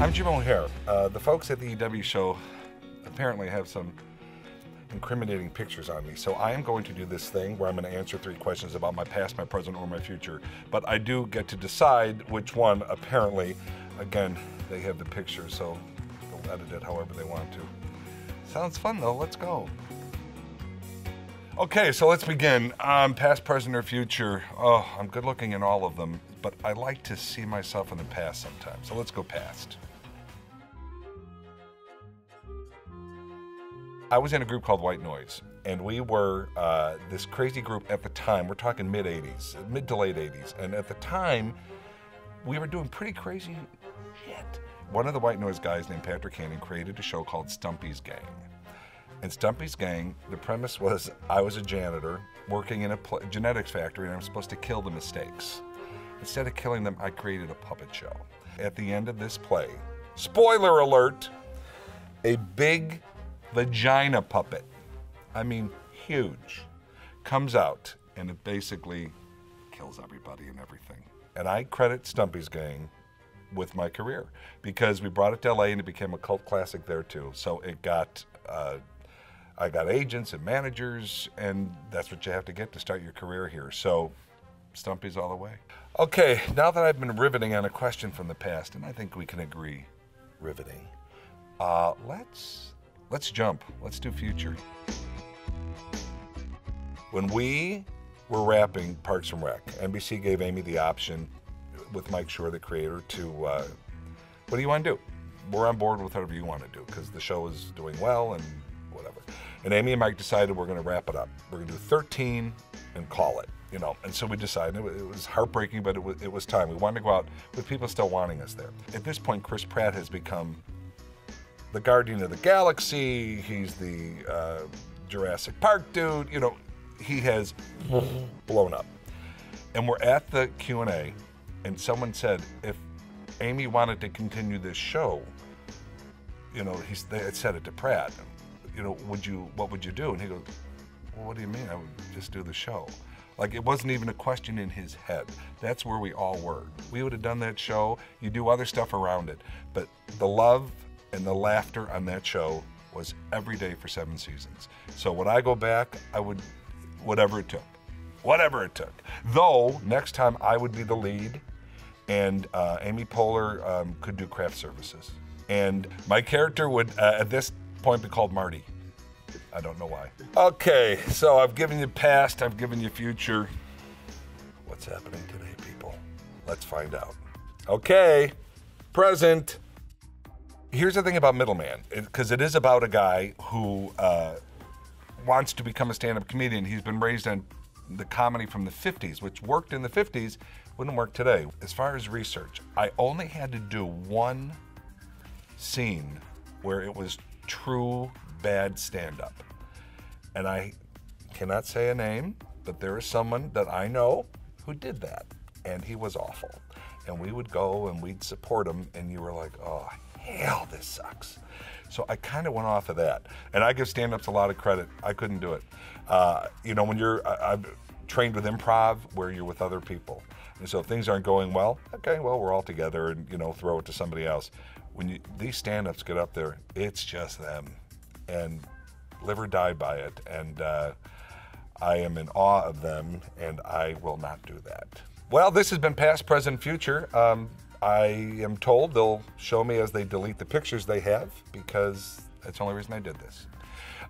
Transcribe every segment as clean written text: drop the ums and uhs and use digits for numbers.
I'm Jim O'Hare. The folks at the EW show apparently have some incriminating pictures on me, so I am going to do this thing where I'm going to answer 3 questions about my past, my present, or my future, but I do get to decide which one. Apparently, again, they have the picture, so they'll edit it however they want to. Sounds fun though, let's go. Okay, so let's begin. Past, present, or future. Oh, I'm good looking in all of them, but I like to see myself in the past sometimes, so let's go past. I was in a group called White Noise, and we were this crazy group at the time. We're talking mid-'80s, mid to late 80s, and at the time, we were doing pretty crazy shit. One of the White Noise guys named Patrick Hannon created a show called Stumpies Gang. And Stumpies Gang, the premise was I was a janitor working in a genetics factory, and I was supposed to kill the mistakes. Instead of killing them, I created a puppet show. At the end of this play, spoiler alert, a big vagina puppet, I mean huge, comes out, and it basically kills everybody and everything. And I credit Stumpies Gang with my career because we brought it to LA and it became a cult classic there too. So it got, I got agents and managers, and that's what you have to get to start your career here. So Stumpies all the way. Okay, now that I've been riveting on a question from the past, and I think we can agree, riveting, let's jump. Let's do future. When we were wrapping Parks and Rec, NBC gave Amy the option, with Mike Schur, the creator, to, what do you want to do? We're on board with whatever you want to do, because the show is doing well and whatever. And Amy and Mike decided we're going to wrap it up. We're going to do 13 and call it, you know. And so we decided, it was heartbreaking, but it was time. We wanted to go out with people still wanting us there. At this point, Chris Pratt has become the Guardian of the Galaxy. He's the Jurassic Park dude. You know, he has blown up. And we're at the Q&A, and someone said, if Amy wanted to continue this show, you know, they had said it to Pratt, you know, what would you do? And he goes, well, what do you mean? I would just do the show. Like, it wasn't even a question in his head. That's where we all were. We would have done that show. You do other stuff around it. But the love and the laughter on that show was every day for 7 seasons. So when I go back, I would, whatever it took. Whatever it took. Though, next time I would be the lead, and Amy Poehler could do craft services. And my character would, at this point, be called Marty. I don't know why. Okay, so I've given you past, I've given you future. What's happening today, people? Let's find out. Okay, present. Here's the thing about Middleman, because it is about a guy who wants to become a stand-up comedian. He's been raised on the comedy from the 50s, which worked in the 50s, wouldn't work today. As far as research, I only had to do one scene where it was true bad stand-up. And I cannot say a name, but there is someone that I know who did that, and he was awful. And we would go and we'd support him, and you were like, oh, hell, this sucks. So I kind of went off of that. And I give stand-ups a lot of credit. I couldn't do it. You know, when I've trained with improv where you're with other people. And so if things aren't going well, okay, well, we're all together and, you know, throw it to somebody else. When these stand-ups get up there, it's just them. And live or die by it. And I am in awe of them, and I will not do that. Well, this has been past, present, future. I am told they'll show me as they delete the pictures they have, because that's the only reason I did this.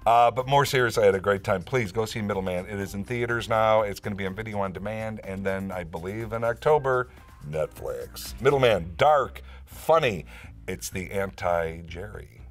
But more seriously, I had a great time. Please go see Middleman. It is in theaters now. It's going to be on video on demand, and then I believe in October, Netflix. Middleman, dark, funny. It's the anti-Jerry.